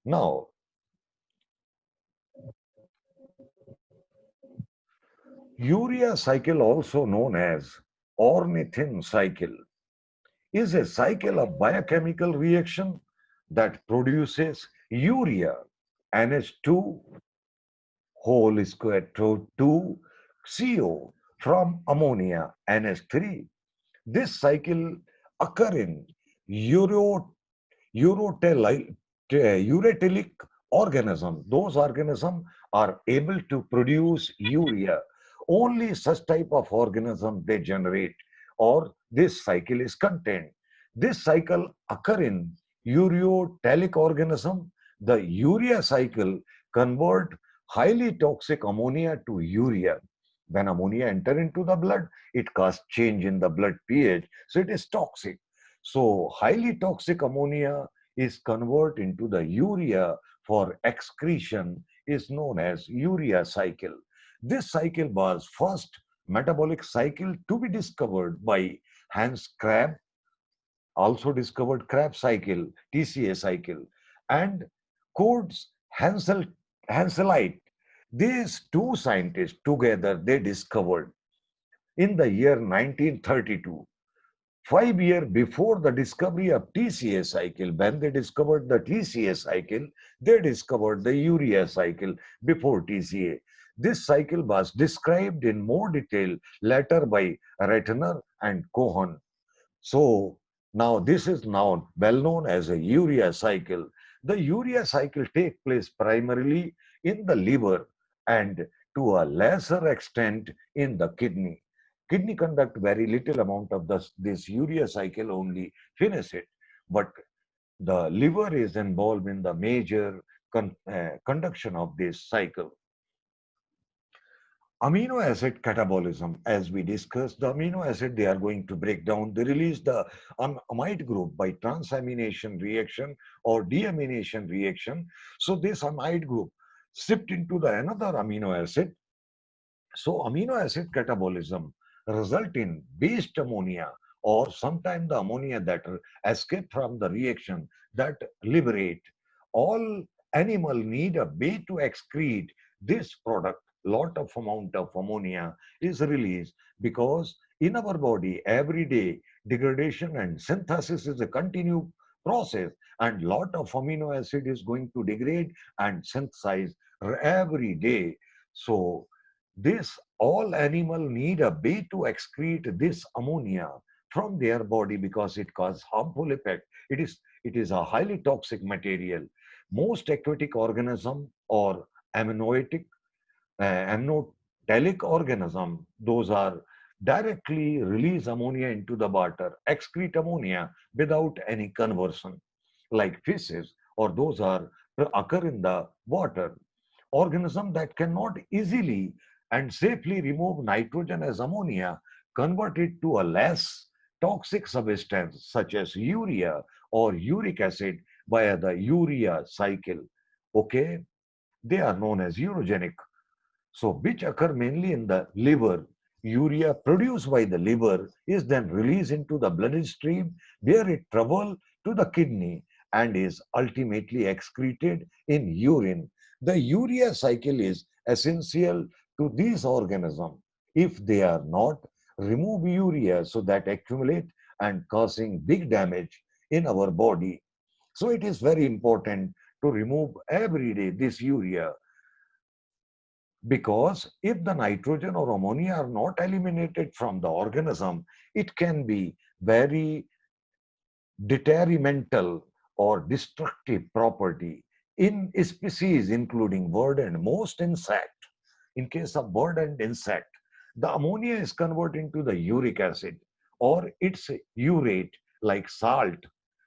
Now, urea cycle, also known as ornithine cycle, is a cycle of biochemical reaction that produces urea NH2 whole square to 2 CO from ammonia NH3. This cycle occur in uro, urotelic organism. Those organisms are able to produce urea. Only such type of organism they generate, or this cycle is contained. This cycle occur in urotelic organism. The urea cycle convert highly toxic ammonia to urea. When ammonia enter into the blood, it causes change in the blood pH, so it is toxic. So highly toxic ammonia is converted into the urea for excretion is known as urea cycle. This cycle was first metabolic cycle to be discovered by Hans Krebs, also discovered Krebs cycle, TCA cycle, and Codes Hanselite. These two scientists together they discovered in the year 1932. 5 years before the discovery of TCA cycle, when they discovered the TCA cycle, they discovered the urea cycle before TCA. This cycle was described in more detail later by Ratner and Cohen. So now this is now well known as a urea cycle. The urea cycle takes place primarily in the liver and to a lesser extent in the kidney. Kidney conduct very little amount of this urea cycle, only finish it. But the liver is involved in the major conduction of this cycle. Amino acid catabolism, as we discussed, the amino acid they are going to break down. They release the amide group by transamination reaction or deamination reaction. So this amide group shift into the another amino acid. So amino acid catabolism result in base ammonia or sometimes the ammonia that escape from the reaction that liberate. All animal need a way to excrete this product. Lot of amount of ammonia is released because in our body every day degradation and synthesis is a continued process and lot of amino acid is going to degrade and synthesize every day. So this all animal need a way to excrete this ammonia from their body because it causes harmful effect. It is a highly toxic material. Most aquatic organism or amniotic amnotelic organism, those are directly release ammonia into the water, excrete ammonia without any conversion, like fishes, or those are occur in the water. Organism that cannot easily and safely remove nitrogen as ammonia, convert it to a less toxic substance such as urea or uric acid via the urea cycle. Okay, they are known as urogenic, so which occur mainly in the liver. Urea produced by the liver is then released into the bloodstream where it travels to the kidney and is ultimately excreted in urine. The urea cycle is essential to these organisms. If they are not, remove urea so that accumulate and causing big damage in our body. So it is very important to remove every day this urea, because if the nitrogen or ammonia are not eliminated from the organism, it can be very detrimental or destructive property in species including bird and most insect. In case of bird and insect, the ammonia is converted into the uric acid or its urate like salt,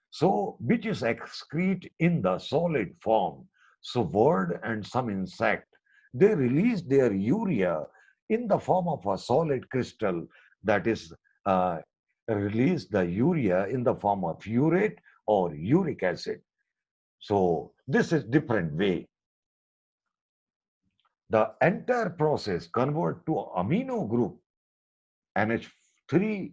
so which is excrete in the solid form. So bird and some insect, they release their urea in the form of a solid crystal, that is uh, release the urea in the form of urate or uric acid. So this is different way. The entire process convert to amino group NH3,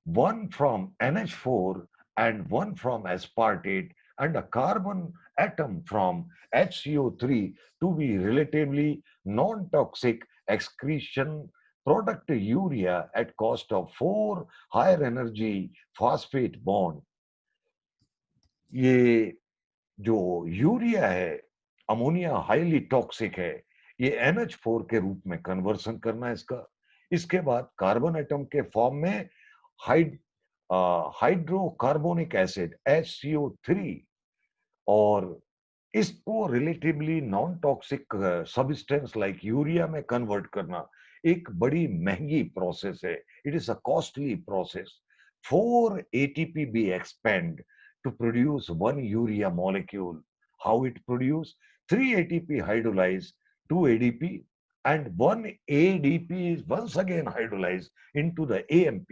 one from NH4 and one from aspartate and a carbon atom from HCO3 to be relatively non-toxic excretion product urea at cost of 4 higher energy phosphate bond. ये जो urea है, ammonia highly toxic है, ये NH4 के रूप में conversion करना है इसका। इसके बाद कार्बन एटम के फॉर्म में हाइड हाइड्रोकार्बोनिक एसिड HCO3 और इसको relatively non toxic substance like urea में कन्वर्ट करना एक बड़ी महंगी प्रोसेस है। It is a costly process. 4 ATP be expand to produce one urea molecule. How it produce? 3 ATP hydrolyze 2 ADP and 1 ADP is once again hydrolyzed into the AMP.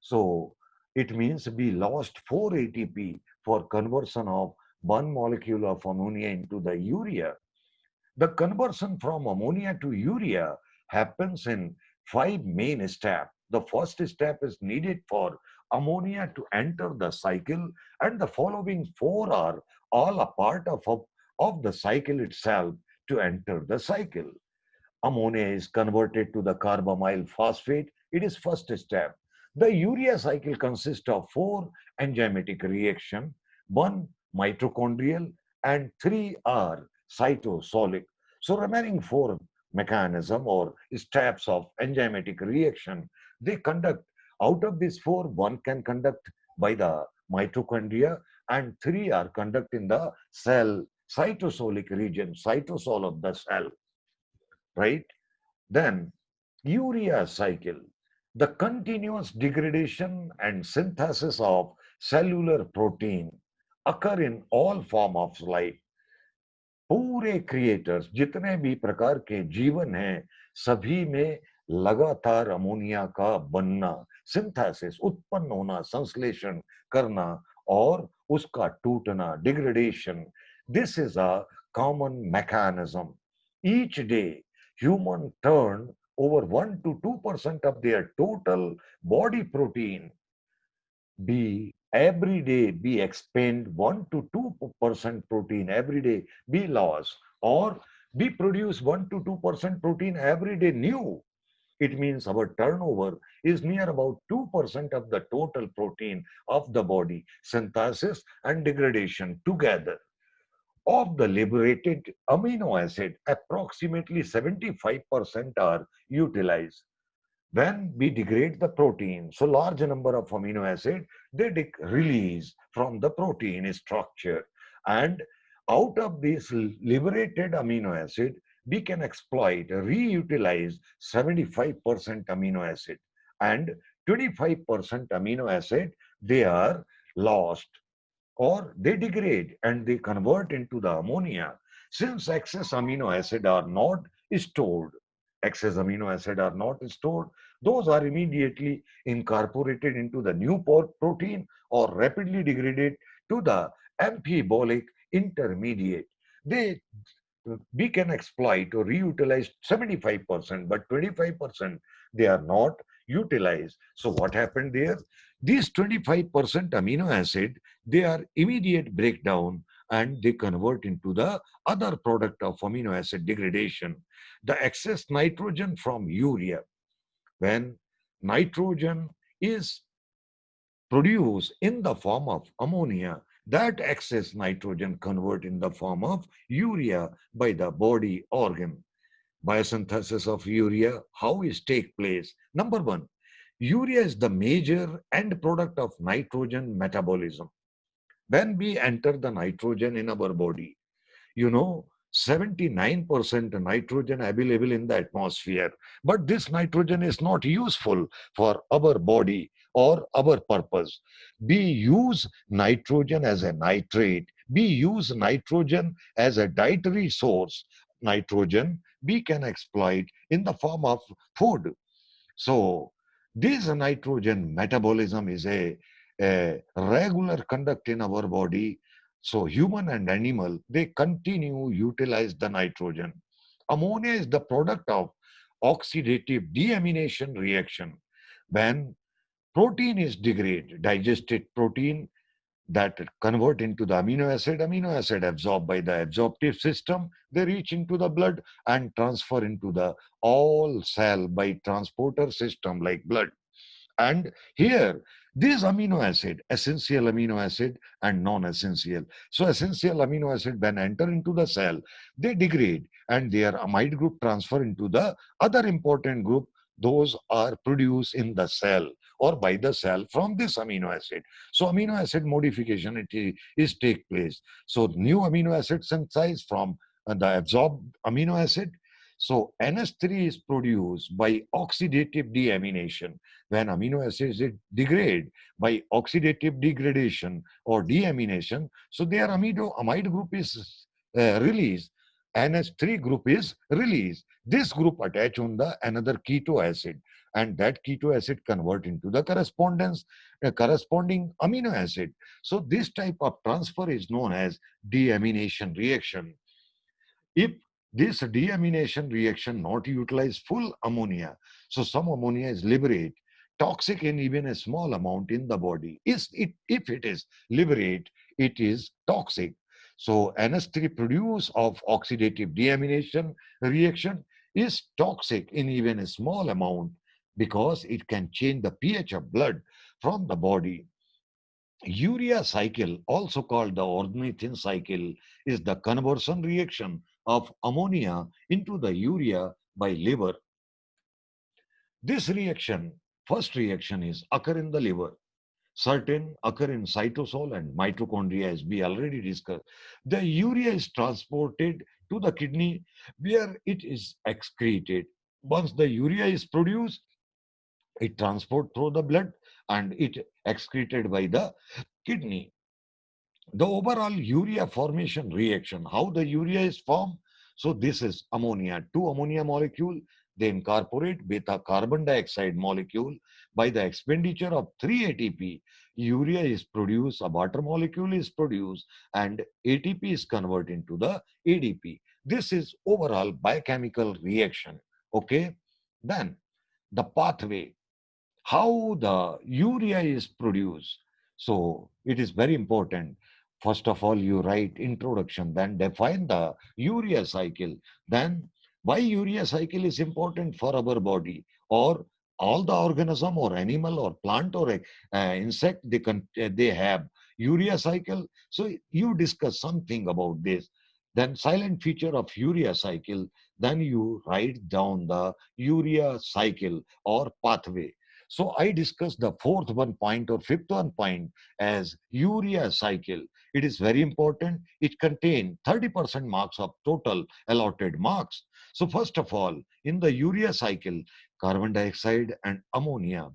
So it means we lost 4 ATP for conversion of one molecule of ammonia into the urea. The conversion from ammonia to urea happens in 5 main steps. The first step is needed for ammonia to enter the cycle, and the following 4 are all a part of the cycle itself to enter the cycle. Ammonia is converted to the carbamyl phosphate. It is first step. The urea cycle consists of 4 enzymatic reaction, 1 mitochondrial and 3 are cytosolic. So remaining 4 mechanism or steps of enzymatic reaction, they conduct out of these 4, 1 can conduct by the mitochondria and 3 are conduct in the cell cytosolic region, cytosol of the cell, right? Then urea cycle, the continuous degradation and synthesis of cellular protein occur in all form of life. पूरे creators जितने भी प्रकार के जीवन हैं सभी में लगातार अमोनिया का बनना, सिंथेसिस उत्पन्न होना, संश्लेषण करना और उसका टूटना, degradation, this is a common mechanism. Each day human turn over 1 to 2% of their total body protein be every day be expend 1 to 2% protein every day be lost or be produce 1 to 2% protein every day new. It means our turnover is near about 2% of the total protein of the body, synthesis and degradation together. Of the liberated amino acid, approximately 75% are utilized. When we degrade the protein, so large number of amino acid, they release from the protein structure. And out of this liberated amino acid, we can exploit, reutilize 75% amino acid. And 25% amino acid, they are lost or they degrade and they convert into the ammonia. Since excess amino acid are not stored, excess amino acid are not stored, those are immediately incorporated into the new protein or rapidly degraded to the amphibolic intermediate. They we can exploit or reutilize 75%, but 25% they are not utilized. So what happened there? These 25% amino acid, they are immediate breakdown and they convert into the other product of amino acid degradation. The excess nitrogen from urea, when nitrogen is produced in the form of ammonia, that excess nitrogen convert in the form of urea by the body organ. Biosynthesis of urea, how is take place? Number one, urea is the major end product of nitrogen metabolism. When we enter the nitrogen in our body, you know, 79% nitrogen available in the atmosphere. But this nitrogen is not useful for our body or our purpose. We use nitrogen as a nitrate. We use nitrogen as a dietary source. Nitrogen we can exploit in the form of food. So this nitrogen metabolism is a regular conduct in our body. So human and animal, they continue utilize the nitrogen. Ammonia is the product of oxidative deamination reaction. When protein is degraded, digested protein, that convert into the amino acid absorbed by the absorptive system, they reach into the blood and transfer into the all cell by transporter system like blood. And here, these amino acid, essential amino acid and non-essential. So essential amino acid when enter into the cell, they degrade and their amide group transfer into the other important group. Those are produced in the cell or by the cell from this amino acid. So amino acid modification is take place. So new amino acid synthesized from the absorbed amino acid. So NH3 is produced by oxidative deamination when amino acids degrade by oxidative degradation or deamination, so their amide group is released. NH3 group is released. This group attach on the another keto acid, and that keto acid convert into the corresponding amino acid. So this type of transfer is known as deamination reaction. If this deamination reaction not utilize full ammonia, so some ammonia is liberate, toxic in even a small amount in the body. If it is liberate, it is toxic. So NS3 produce of oxidative deamination reaction is toxic in even a small amount because it can change the pH of blood from the body. Urea cycle, also called the ornithine cycle, is the conversion reaction of ammonia into the urea by liver. This reaction, first reaction is occur in the liver. Certain occur in cytosol and mitochondria as we already discussed. The urea is transported to the kidney where it is excreted. Once the urea is produced, it transport through the blood and it excreted by the kidney. The overall urea formation reaction, how the urea is formed. So this is ammonia, two ammonia molecule, they incorporate beta carbon dioxide molecule. By the expenditure of 3 ATP, urea is produced, a water molecule is produced, and ATP is converted into the ADP. This is overall biochemical reaction. Okay, then the pathway, how the urea is produced. So it is very important. First of all, you write introduction, then define the urea cycle. Then why urea cycle is important for our body or all the organism or animal or plant or insect, they have urea cycle. So you discuss something about this. Then silent feature of urea cycle. Then you write down the urea cycle or pathway. So I discussed the fourth one point or fifth one point as urea cycle. It is very important. It contains 30% marks of total allotted marks. So first of all, in the urea cycle, carbon dioxide and ammonia,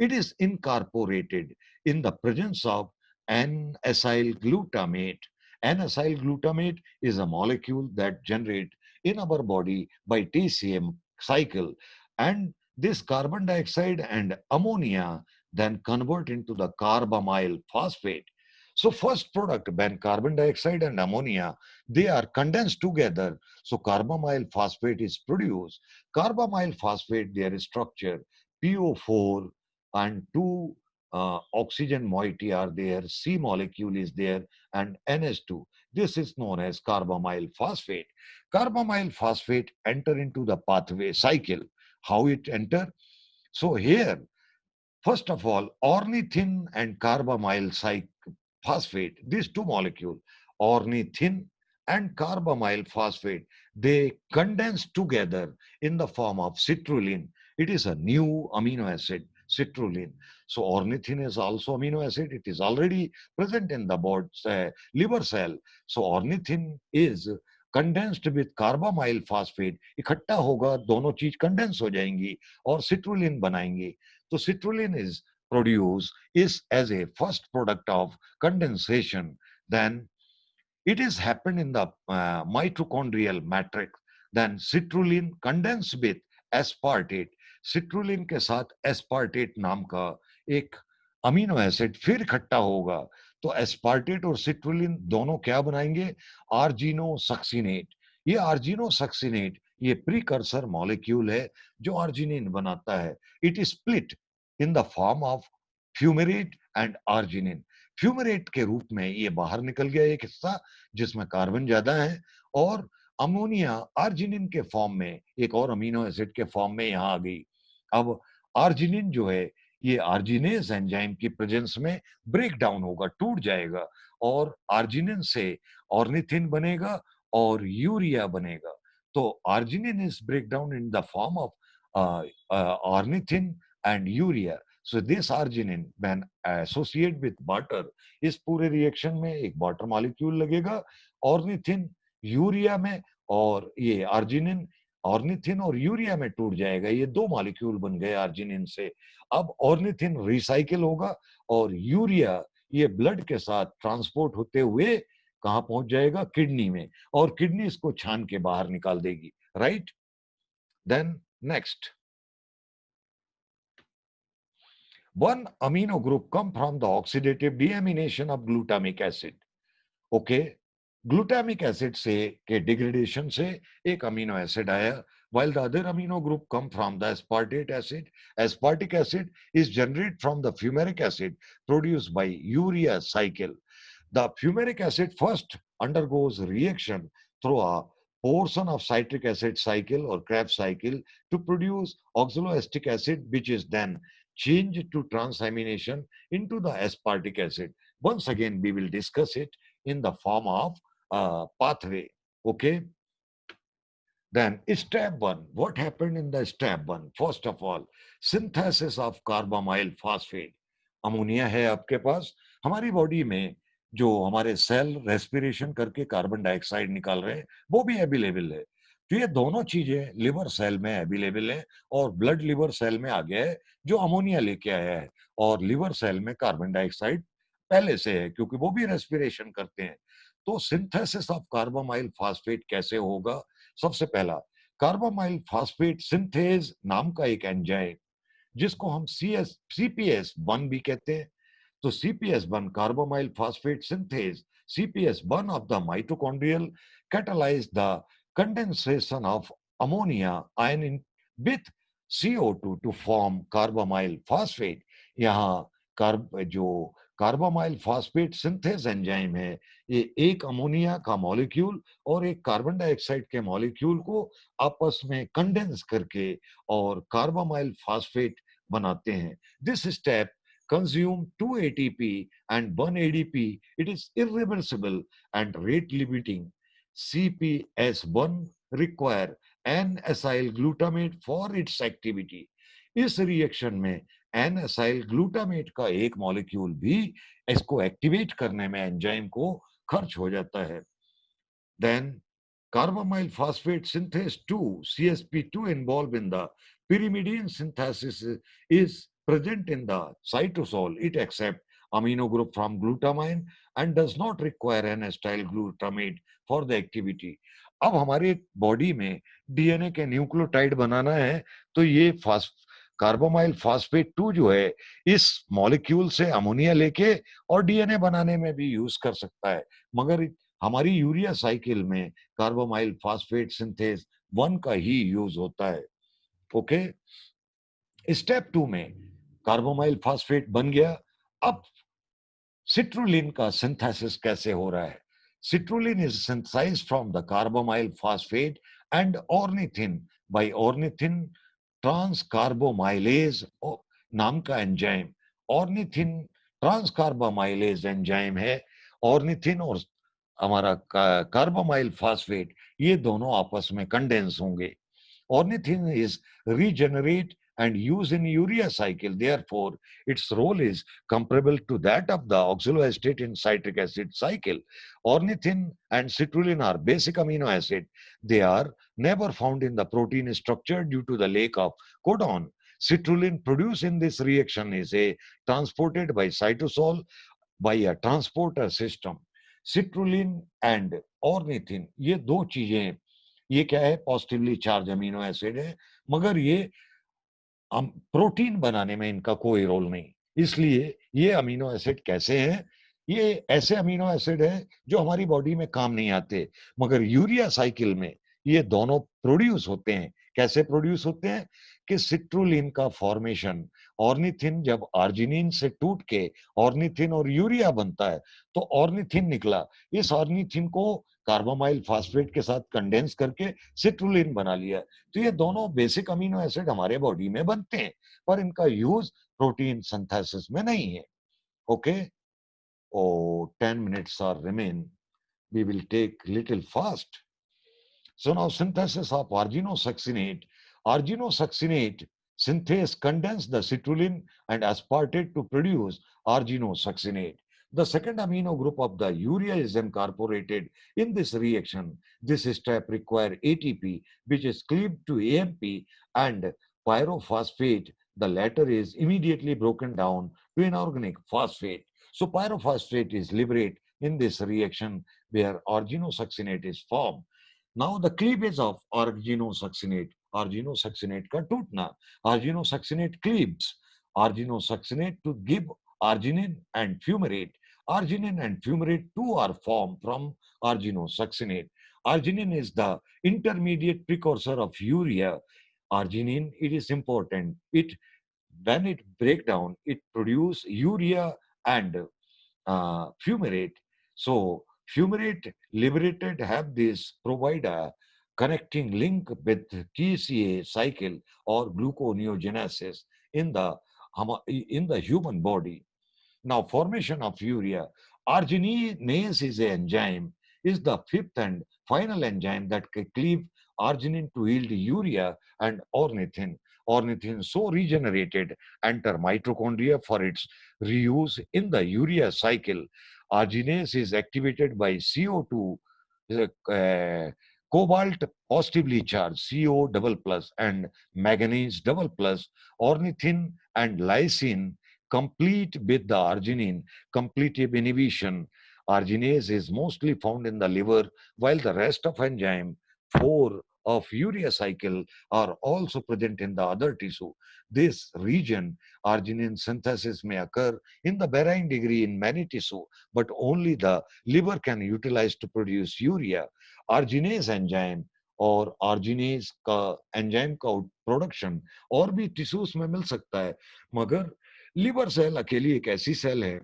it is incorporated in the presence of N-acyl glutamate. N-acyl glutamate is a molecule that generates in our body by TCM cycle, and this carbon dioxide and ammonia then convert into the carbamyl phosphate. So first product, when carbon dioxide and ammonia, they are condensed together. So carbamyl phosphate is produced. Carbamyl phosphate, their structure, PO4 and two oxygen moiety are there, C molecule is there, and NH2. This is known as carbamyl phosphate. Carbamyl phosphate enter into the pathway cycle. How it enter? So here, first of all, ornithine and carbamyl phosphate, these two molecules, ornithine and carbamyl phosphate, they condense together in the form of citrulline. It is a new amino acid, citrulline. So ornithine is also amino acid. It is already present in the liver cell. So ornithine is condensed with carbamyl phosphate, इकट्ठा होगा, दोनों चीज condense हो जाएंगी और citrulline बनाएंगी. तो citrulline is produced is as a first product of condensation. Then it is happened in the mitochondrial matrix. Then citrulline condense with aspartate. Citrulline के साथ aspartate नाम का एक अमीनो एसिड फिर इकट्ठा होगा. तो एस्पार्टेट और सिट्रुलिन दोनों क्या बनाएंगे? आर्जिनो सक्सिनेट. ये आर्जिनो सक्सिनेट ये प्रीकर्सर मॉलिक्यूल है जो आर्जिनिन बनाता है. It is split in the form of fumarate and arginine. Fumarate के रूप में ये बाहर निकल गया एक हिस्सा जिसमें कार्बन ज्यादा है, और अमोनिया आर्जिनिन के फॉर्म में, एक और अमीनो एसिड के फॉर्म में यहाँ आ गई। अब आर्जिनिन जो है ये आर्जिनेज एंजाइम की प्रेजेंस में ब्रेक डाउन होगा, टूट जाएगा, और आर्जिनिन से ऑर्निथिन बनेगा और यूरिया बनेगा। तो arginine is breakdown in the form of ornithine and urea. So this arginine when associate with water, इस पूरे रिएक्शन में एक वाटर मॉलिक्यूल लगेगा ऑर्निथिन यूरिया में, और ये आर्जिनिन ऑर्निथिन और यूरिया में टूट जाएगा, ये दो मॉलिक्यूल बन गए आर्जिनिन से। अब ऑर्निथिन रिसाइकिल होगा और यूरिया ये ब्लड के साथ ट्रांसपोर्ट होते हुए कहां पहुंच जाएगा, किडनी में, और किडनी इसको छान के बाहर निकाल देगी, right. Then next, one amino group come from the oxidative deamination of glutamic acid. Okay, glutamic acid से के डिग्रेडेशन से एक अमीनो एसिड आया, while the other amino group come from the aspartate acid. Aspartic acid is generated from the fumaric acid produced by urea cycle. The fumaric acid first undergoes reaction through a portion of citric acid cycle or Krebs cycle to produce oxaloacetic acid, which is then changed to transamination into the aspartic acid. Once again, we will discuss it in the form of pathway. Okay. Then step one, what happened in the step one? First of all, synthesis of carbamyl phosphate. Ammonia है आपके पास, हमारी body में जो हमारे cell respiration करके carbon dioxide निकाल रहे हैं वो भी अवेलेबल है। तो ये दोनों चीजें लिवर सेल में अवेलेबल है, और ब्लड लिवर सेल में आ गया है जो अमोनिया लेके आया है, और लिवर सेल में कार्बन डाइऑक्साइड पहले से है क्योंकि वो भी रेस्पिरेशन करते हैं। तो सिंथेसिस ऑफ कार्बामाइल फास्फेट कैसे होगा? सबसे पहला, कार्बामाइल फास्फेट सिंथेज नाम का एक एंजाइम जिसको हम CPS1 भी कहते हैं। तो CPS1 carbamyl phosphate synthase, CPS1 of the mitochondrial catalyze the condensation of ammonia ion in with CO2 to form carbamyl phosphate. यहाँ जो कार्बामाइल फास्फेट सिंथेज एंजाइम है, ये एक अमोनिया का मॉलिक्यूल और एक कार्बन डाइऑक्साइड के मॉलिक्यूल को आपस में कंडेंस करके और कार्बामाइल फास्फेट बनाते हैं। This step consume 2 ATP and 1 ADP. It is irreversible and rate limiting. CPS1 require N-acyl glutamate for its activity. इस रिएक्शन में N-acyl glutamate का एक मॉलिक्यूल भी इसको एक्टिवेट करने में एंजाइम को खर्च हो जाता है। Then carbamyl phosphate synthase 2, CSP2 involved in the pyrimidine synthesis is present in the cytosol. It accepts amino group from glutamine and does not require N-acyl glutamate for the activity. अब हमारे body में DNA के nucleotide बनाना है तो ये कार्बामाइल phosphate 2 जो है इस मॉलिक्यूल से अमोनिया लेके और डीएनए बनाने में भी यूज कर सकता है, मगर हमारी यूरिया साइकिल में कार्बामाइल फास्फेट सिंथेज 1 का ही यूज होता है। ओके, स्टेप 2 में कार्बामाइल फास्फेट बन गया। अब सिट्रुलिन का सिंथेसिस कैसे हो रहा है? Citrulline is synthesized from the carbamyl phosphate and ornithine by ornithine transcarbamylase नाम का एंजाइम। ऑर्निथिन ट्रांसकार्बोमाइलेज एंजाइम है। ऑर्निथिन और हमारा कार्बामाइल फास्फेट ये दोनों आपस में कंडेंस होंगे। Ornithine is regenerate and used in urea cycle. Therefore, its role is comparable to that of the oxaloacetate in citric acid cycle. Ornithine and citrulline are basic amino acid. They are never found in the protein structure due to the lack of codon. Citrulline produced in this reaction is transported by cytosol by a transporter system. Citrulline and ornithine ये दो चीजें, ये क्या है? Positively charge amino acid है, मगर ये protein बनाने में इनका कोई रोल नहीं। इसलिए ये अमीनो एसिड कैसे हैं? ये ऐसे अमीनो एसिड है जो हमारी बॉडी में काम नहीं आते, मगर यूरिया साइकिल में ये दोनों प्रोड्यूस होते हैं। कैसे प्रोड्यूस होते हैं कि सिट्रुलिन का फॉर्मेशन, ऑर्निथिन जब आर्जिनिन से टूट के ऑर्निथिन और यूरिया बनता है तो ऑर्निथिन निकला, इस ऑर्निथिन को कार्बामाइल फास्फेट के साथ कंडेंस करके सिट्रुलिन बना लिया। तो ये दोनों बेसिक अमीनो एसिड हमारे बॉडी में बनते हैं, पर इनका यूज प्रोटीन सिंथेसिस में नहीं है। Okay, oh 10 minutes are remain, we will take little fast. So now synthesis of arginosuccinate. Arginosuccinate synthase condense the citrulline and aspartate to produce arginosuccinate. The second amino group of the urea is incorporated in this reaction. This step requires ATP, which is cleaved to AMP and pyrophosphate. The latter is immediately broken down to inorganic phosphate. So pyrophosphate is liberated in this reaction where arginosuccinate is formed. Now the cleavage of arginosuccinate का टूटना, arginosuccinate cleaves arginosuccinate to give arginine and fumarate. Arginine and fumarate too are formed from arginosuccinate. Arginine is the intermediate precursor of urea. Arginine, it is important, it when it break down it produce urea and fumarate. So fumarate liberated have this provide a connecting link with TCA cycle or gluconeogenesis in the human body. Now, formation of urea. Arginase is an enzyme, is the fifth and final enzyme that can cleave arginine to yield urea and ornithine. Ornithine, so regenerated, enter mitochondria for its reuse in the urea cycle. Arginase is activated by CO2, uh, cobalt positively charged, CO double plus, and manganese double plus, ornithine and lysine complete with the arginine, completive inhibition. Arginase is mostly found in the liver, while the rest of enzyme 4 of urea cycle are also present in the other tissue. This region, arginine synthesis may occur in the varying degree in many tissue, but only the liver can utilize to produce urea. Arginase enzyme और arginase का enzyme का production और भी tissues में मिल सकता है, मगर liver cell अकेली एक ऐसी सेल है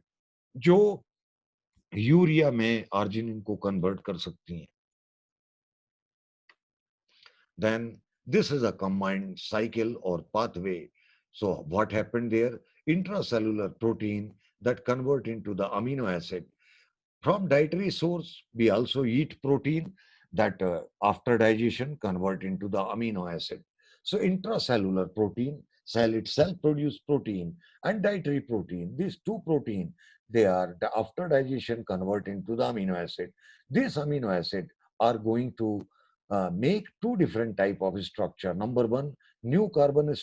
जो यूरिया में आर्जिनिन को कन्वर्ट कर सकती है. Then this is a combined cycle or pathway. So what happened there? Intracellular protein that convert into the amino acid. From dietary source, we also eat protein that after digestion convert into the amino acid. So intracellular protein, cell itself produce protein and dietary protein. These two protein, they are after digestion convert into the amino acid. These amino acid are going to make two different type of structure. Number one, new carbon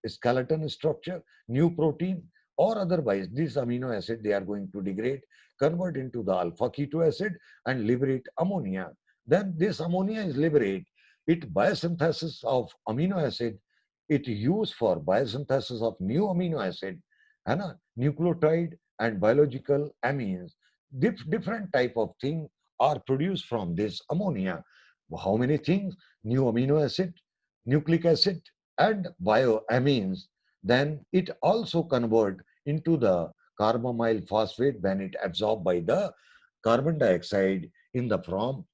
skeleton structure, new protein, or otherwise these amino acid they are going to degrade, convert into the alpha keto acid and liberate ammonia. Then this ammonia is liberated. It biosynthesis of amino acid. It used for biosynthesis of new amino acid, and nucleotide and biological amines. Different type of thing are produced from this ammonia. How many things? New amino acid, nucleic acid, and bioamines. Then it also convert into the carbamyl phosphate when it absorbed by the carbon dioxide in the form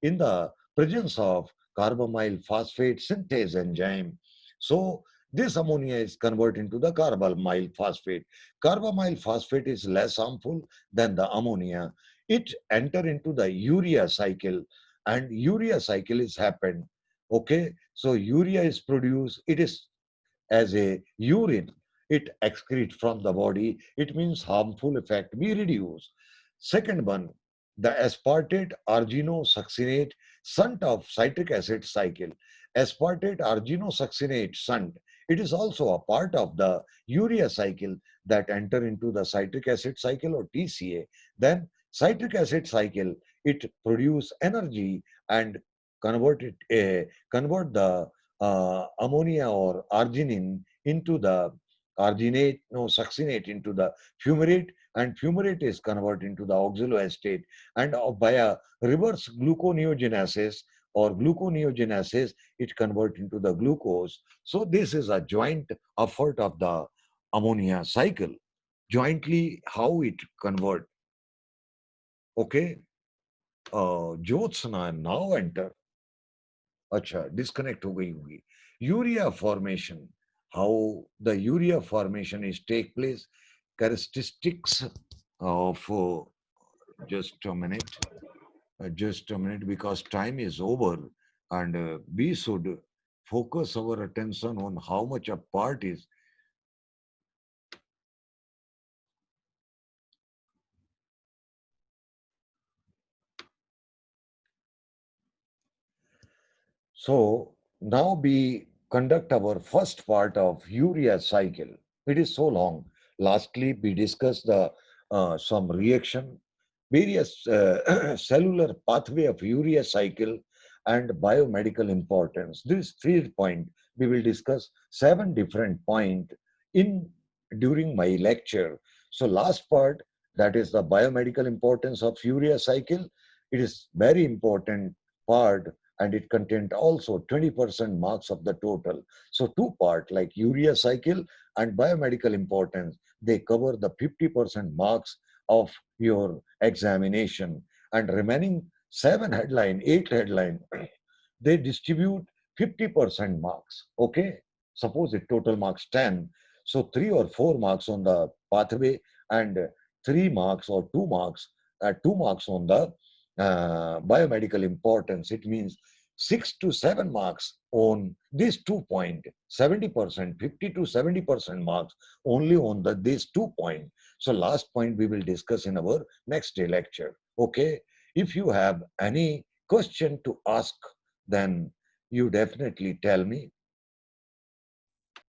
in the presence of carbamyl phosphate synthase enzyme. So this ammonia is converted into the carbamyl phosphate. Carbamyl phosphate is less harmful than the ammonia. It enter into the urea cycle, and urea cycle is happened. Okay, so urea is produced. It is as a urine, it excrete from the body. It means harmful effect we reduce. Second one, the aspartate arginosuccinate shunt of citric acid cycle. Aspartate arginosuccinate shunt, it is also a part of the urea cycle that enter into the citric acid cycle or TCA. Then citric acid cycle, it produce energy and convert the ammonia or arginine into the succinate into the fumarate, and fumarate is converted into the oxaloacetate, and by a reverse gluconeogenesis or gluconeogenesis, it convert into the glucose. So this is a joint effort of the ammonia cycle. Jointly, how it convert. Okay, Jyotsna now enter. अच्छा disconnect हो गई होगी urea formation how the urea formation is take place characteristics of just a minute just a minute because time is over and we should focus our attention on how much a part is. So now we conduct our first part of urea cycle. It is so long. Lastly, we discuss the some reaction, various cellular pathway of urea cycle and biomedical importance. This third point we will discuss seven different point in during my lecture. So last part, that is the biomedical importance of urea cycle. It is very important part and it contained also 20% marks of the total. So two part like urea cycle and biomedical importance, they cover the 50% marks of your examination and remaining seven headline, eight headline, they distribute 50% marks. Okay. Suppose it total marks 10. So 3 or 4 marks on the pathway and 3 marks or 2 marks, 2 marks on the biomedical importance. It means 6 to 7 marks on this 2 point, 70%, 50 to 70% marks only on the this 2 point. So last point we will discuss in our next day lecture. Okay. If you have any question to ask, then you definitely tell me.